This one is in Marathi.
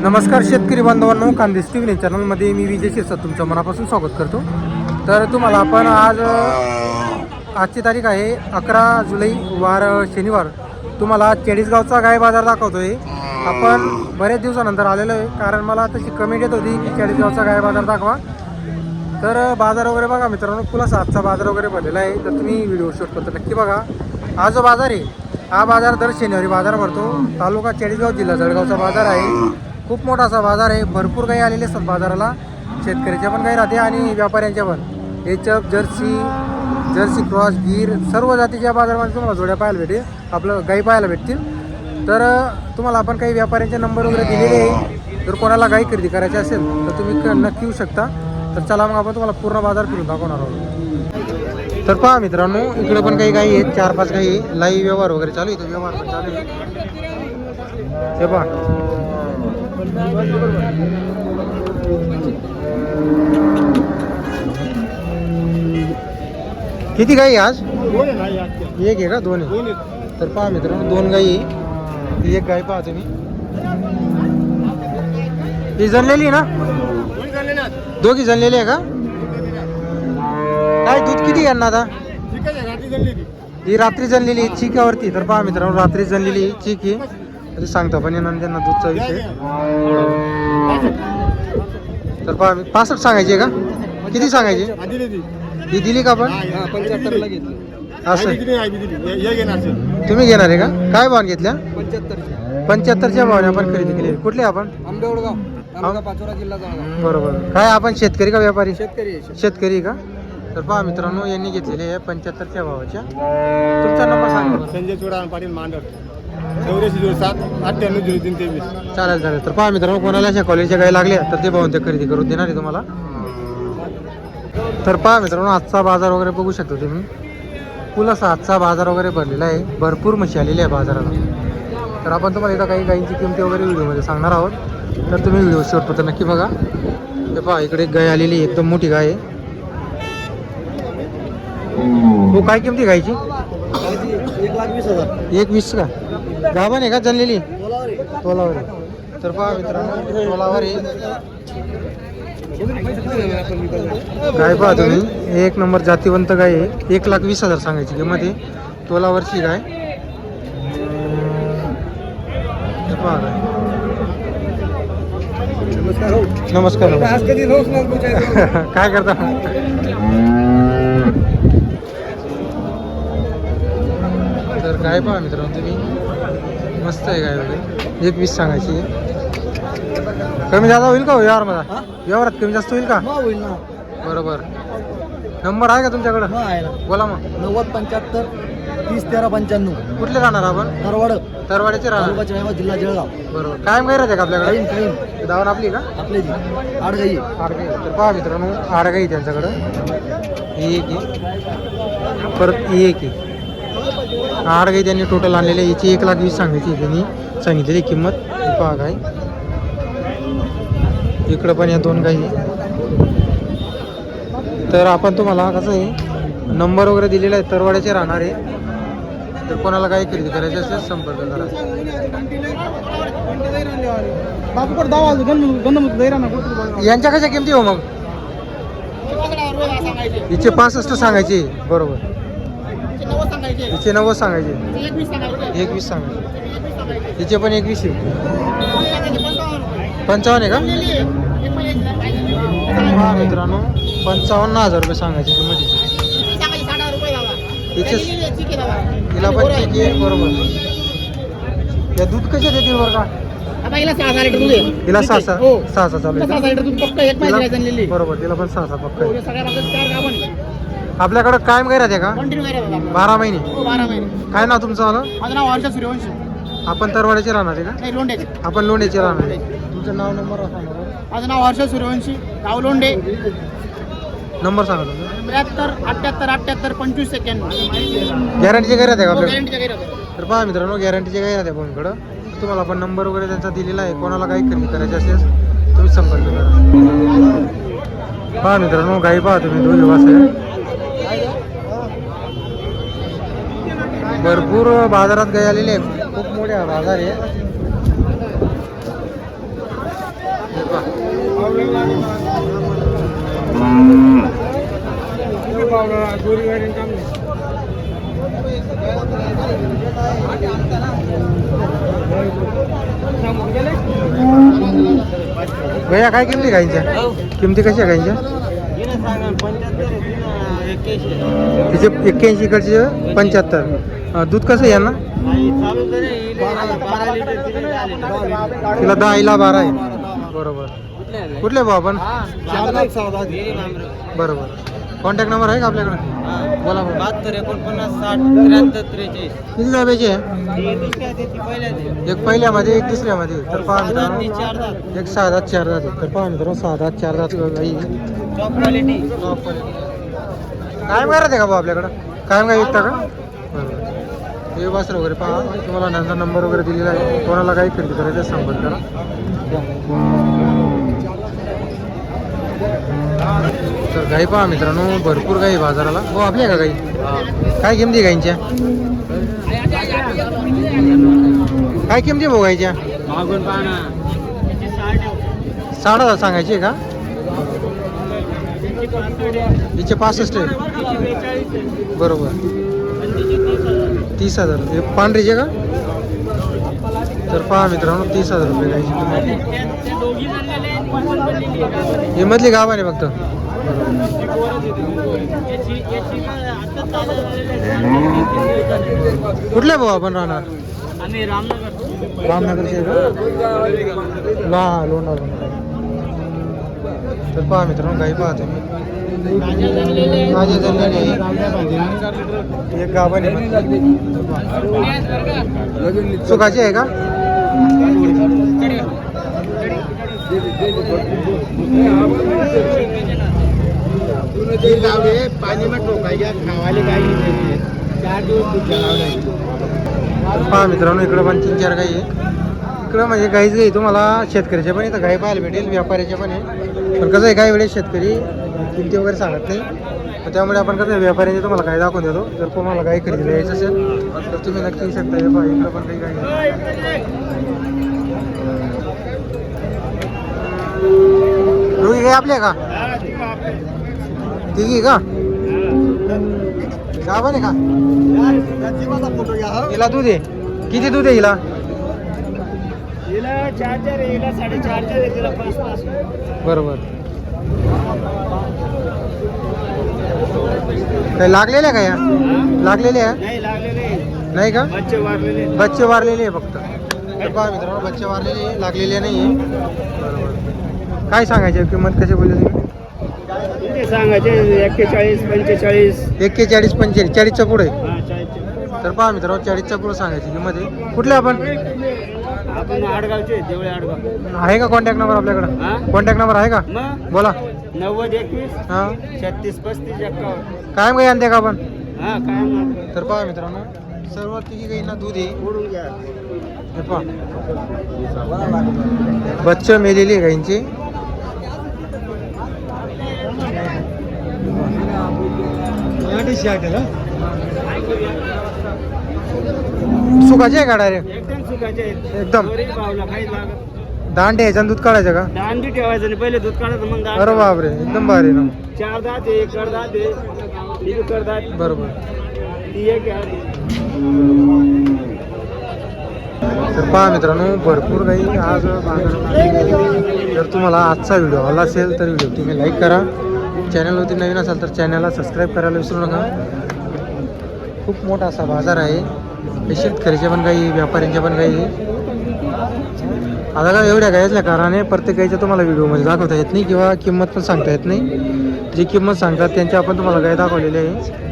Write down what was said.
नमस्कार शेतकरी बांधवांनो, कांदेश टीव्ही चॅनलमध्ये मी विजय शिरसाट तुमचं मनापासून स्वागत करतो. तर तुम्हाला आपण आजची तारीख आहे 11 जुलै वार शनिवार. तुम्हाला चाळीसगावचा गाय बाजार दाखवतोय. आपण बऱ्याच दिवसानंतर आलेलो आहे, कारण मला तशी कमेंट येत होती की चाळीसगावचा गाय बाजार दाखवा. तर बाजार वगैरे बघा मित्रांनो, प्लस आजचा बाजार वगैरे भरलेला आहे. तर तुम्ही व्हिडिओ शूट करतो नक्की बघा. हा जो बाजार आहे, हा बाजार दर शनिवारी बाजार भरतो. तालुका चाळीसगाव, जिल्हा जळगावचा बाजार आहे. खूप मोठा असा बाजार आहे. भरपूर गायी आलेले असतात बाजाराला. शेतकऱ्याच्या पण गायी राहते आणि व्यापाऱ्यांच्या पण. एचएफ, जर्सी क्रॉस, गीर सर्व जातीच्या बाजारामध्ये तुम्हाला जोड्या पाहायला भेटेल, आपलं गायी पाहायला भेटतील. तर तुम्हाला आपण काही व्यापाऱ्यांचे नंबर वगैरे दिलेले आहे. जर कोणाला गायी खरेदी करायची असेल तर तुम्ही नक्की येऊ शकता. तर चला मग आपण तुम्हाला पूर्ण बाजार फिरून दाखवणार आहोत. तर पहा मित्रांनो, इकडे पण काही गायी आहेत, 4-5 गायी. लाईव्ह व्यवहार वगैरे चालू आहे, व्यवहार पण चालू आहे. हे पहा, किती गाई आज? एक आहे का? दोन आहे. तर पहा मित्रांनो, 2 गाई. एक गाय पहा तुम्ही, ही जनलेली आहे ना? दोघी जनलेली आहे का? काय दूध किती यांना आता? ही रात्री जनलेली चिकावरती. तर पहा मित्रांनो, रात्री जनलेली चिक आहे. सांगता पण येणार त्यांना दूधचा विषय. तर पहा, 65 सांगायची आहे का? किती सांगायची? ही दिली का आपण? 75ला घेतली. असं तुम्ही घेणार आहे का? काय भाव घेतल्या? 75च्या भावाने आपण खरेदी केली. कुठले आपण? आंबेवडगाव, तालुका पाचोरा, जिल्हा जळगाव. बरोबर. काय आपण शेतकरी का व्यापारी? शेतकरी. शेतकरी का? तर पहा मित्रांनो, यांनी घेतलेले आहे 75च्या भावाच्या. तुमचा नंबर सांगा. संजय चोडा पाटील मांडर, 8407 चालेल. तर पहा मित्रांनो, कोणाला अशा कॉलेजच्या गाय लागल्या तर ते पाहून ते खरेदी करून देणार आहे तुम्हाला. तर पहा मित्रांनो, आजचा बाजार वगैरे बघू शकता तुम्ही. फुल असा आजचा बाजार वगैरे भरलेला आहे. भरपूर म्हशी आलेली आहे बाजाराला. तर आपण तुम्हाला इथं काही गायींची किमती वगैरे व्हिडिओमध्ये सांगणार आहोत. तर तुम्ही व्हिडिओ शेवट तर नक्की बघा. हे पहा, इकडे एक गाय आलेली, एकदम मोठी गाय आहे. हो, काय किमती गायची? 1,20,000. 1,20 का? गाभण आहे का जनलेली? तोलावर आहे. तर पहा मित्रांनो, तोलावर आहे गाय. पहा तुम्ही, एक नंबर जातीवंत गाय आहे. 1,20,000 सांगायची किंमत आहे. तोलावरची गाय. पहा गाय. नमस्कार. काय करता? तर गाय पहा मित्रांनो तुम्ही, मस्त आहे गाय वगैरे. 1,20 सांगायची आहे. कमी जादा होईल का व्यवहारामध्ये? व्यवहारात कमी जास्त होईल का? होईल ना. बरोबर. नंबर आहे का तुमच्याकडं? आहे ना. बोला मग. 9075 301395. कुठले राहणार आपण? तरवाड्याचे राहणार. तालुका चाळीसगाव, जिल्हा जळगाव. बरोबर. कायम गैर आहे का आपल्याकडे? काही दावण आपली का? आपली आडगाई. आडगाई. तर पहा मित्रांनो, आडगाई त्यांच्याकडं. ही एक आहे, परत ही एक आहे. आडगाई त्यांनी टोटल आणलेली. याची 1,20,000 सांगायची त्यांनी सांगितलेली किंमत. ही पहा गाय. इकडं पण या 2 गाई. तर आपण तुम्हाला कसं आहे, नंबर वगैरे दिलेला आहे. तरवाड्याचे राहणार आहे. तर कोणाला काही खरेदी करायची असेल संपर्क करा. यांच्या कशा किमती हो मग? हिचे 65 सांगायचे. बरोबर. हिचे 90 सांगायचे. 1,20 सांगायचे. हिचे पण 1,20 आहे. 55 आहे का? हा मित्रांनो, 55,000 रुपये सांगायची किंमत. हिला पण ठीक आहे. बरोबर. या दूध कशा देतील बरं का? हिला 6 लिटर दूध आहे. हिला 6 चालू आहे. लिटर दूध पक्का. एक महिना जनलेली. बरोबर. तिला पण 6 पक्का आहे. सगळ्या भागात 4 गाभण आहे. आपल्याकडं कायम गाय राहते का? कंटिन्यू गाय राहतात. 12 महिने. 12 महिने. काय नाव तुमचं आलं? माझं नाव हर्षद सूर्यवंशी. आपण तरवाड्याचे राहणार आहे का? नाही, लोंढेचे. आपण लोण्याचे राहणार आहे. तुमचं नाव नंबर माझं नाव हर्षद सूर्यवंशी, गाव लोंढे. नंबर सांगा तुमचा. 73 78 78 25 सेकंड. गॅरंटीचे गाय राहते का आपल्याकडे? गॅरंटीच्या गाय राहतात. तर पहा मित्रांनो, गॅरंटीचे गाय राहते फोनकडं. तुम्हाला आपण नंबर वगैरे त्यांचा दिलेला आहे. कोणाला काही खरेदी करायची असेल तुम्ही संपर्क करा. पहा मित्रांनो, गाई पहा तुम्ही, 2 दिवस आहे. भरपूर बाजारात गाय आलेले आहे. खूप मोठा बाजार आहे. भैया काय किमती गाईंच्या? किमती कशा आहे गाईंच्या? तिचे 81 इकडचे 75. दूध कसं आहे यांना? तिला 10 हिला 12 आहे. बरोबर. कुठले भाऊ आपण? बरोबर. कॉन्टॅक्ट नंबर आहे का आपल्याकडे? बोला बरं. 72 49 60 73 43. किती जाब्याची आहे? एक पहिल्यामध्ये एक दुसऱ्यामध्ये. तर पहा मित्रांनो, एक 6 दात 4 दात आहे. तर पहा मित्रांनो 6 दात 4 दात गाई आहे. कायम काय राहते का भाऊ आपल्याकडं? कायम काय विकता का? बरोबर. हे वासर वगैरे पहा, तुम्हाला नंतर नंबर वगैरे दिलेला आहे. कोणाला काही खरेदी करायचं संपर्क करा. तर गाई पहा मित्रांनो, भरपूर गाई बाजाराला. हो आपल्या का गाई? काय किमती गाईंच्या? काय किमती भाऊ गाईच्या? मागून पाहना 60,000 सांगायची आहे का? हिचे 65 आहे. बरोबर. 30,000. हे पांढरीचे का? तर पहा मित्रांनो 30,000 रुपये गायची किंमत. ही मधली गाव आहे फक्त. कुठल्या भाऊ आपण राहणार? आम्ही रामनगर. रामनगरचे लोणार. तर पहा मित्रांनो गाई पाहतो मी. माझ्या जणलेले एक गाभण आहे. सुखाची आहे का? पाणी में ठोकायच्या खावाले काही नाही. 4 दिवस पहा मित्रांनो इकडं पण 3-4 गाई आहे. इकडं म्हणजे गाईच गाई तुम्हाला शेतकऱ्याच्या पण इथं गाई पाहायला भेटेल, व्यापाऱ्याच्या पण आहे. पण कसं आहे काही वेळेस शेतकरी किमती वगैरे सांगत नाही. तर त्यामुळे आपण कसं व्यापाऱ्याने तुम्हाला गाई दाखवून देतो. जर तुम्हाला गाई खरेदी द्यायचं असेल तर तुम्ही नक्की येऊ शकता. हे पहा इकडं पण काही गाई आहे. दोघी गाई आपल्या का? तिघी का? गाभण आहे का? हिला दूध आहे. किती दूध आहे हिला? हिला 4 हिला 4.5 तिला 5. बरोबर. काही लागलेल्या का या? लागलेल्या नाही लागलेले नाही का? बच्चे वारलेले. बच्चे वारलेले आहे फक्त. तर पहा मित्रांनो बच्चे वारलेले आहे, लागलेले नाही आहे. बरोबर. काय सांगायचे किंमत कशी बोलले तुम्ही? ते सांगायचे 41 45. 41 45 40च्या पुढे. हा 40. तर पहा मित्रांनो 40च्या पुढे सांगायची किंमत आहे. कुठले आपण? आपण आडगावचे देवळे आडगाव. आहे का कॉन्टॅक्ट नंबर आपल्याकडं? हा? कॉन्टॅक्ट नंबर आहे का? मग बोला. 90 21 हां 36 35 51. कायम गाई आणते का आपण? हा काय म्हणतो? तर पहा मित्रांनो सर्व तिघी गाईंना दूध आहे. ओढून घ्या. हे पहा बच्चे मेलेली आहे गाईंची. सुखाची आहे का डायरेक्ट? एकदम सुखाचे आहेत. एकदम दोरी पावला काहीच लागत. दांड द्यायचा आणि दूध काढायचं का? दांडी ठेवायचं आणि पहिले दूध काढायचं मग दांडी. अरे बापरे एकदम भारी ना. 4 दात आहे, कडदात आहे, ही बी कडदात. बरोबर. ती एक आहे. तर पहा मित्रांनो भरपूर काही आज बाजारात. जर तुम्हाला आजचा व्हिडिओ आला असेल तर व्हिडिओ तुम्ही लाईक करा. चॅनलवरती नवीन असाल तर चॅनलला सबस्क्राईब करायला विसरू नका. खूप मोठा असा बाजार आहे. शेतकऱ्याच्या पण काही व्यापाऱ्यांच्या पण काही. आता का एवढ्या गाई असल्या कारणाने प्रत्येक गाईच्या तुम्हाला व्हिडिओमध्ये दाखवता येत नाही किंवा किंमत पण सांगता येत नाही. जी किंमत सांगतात त्यांची आपण तुम्हाला गाय दाखवलेली आहे.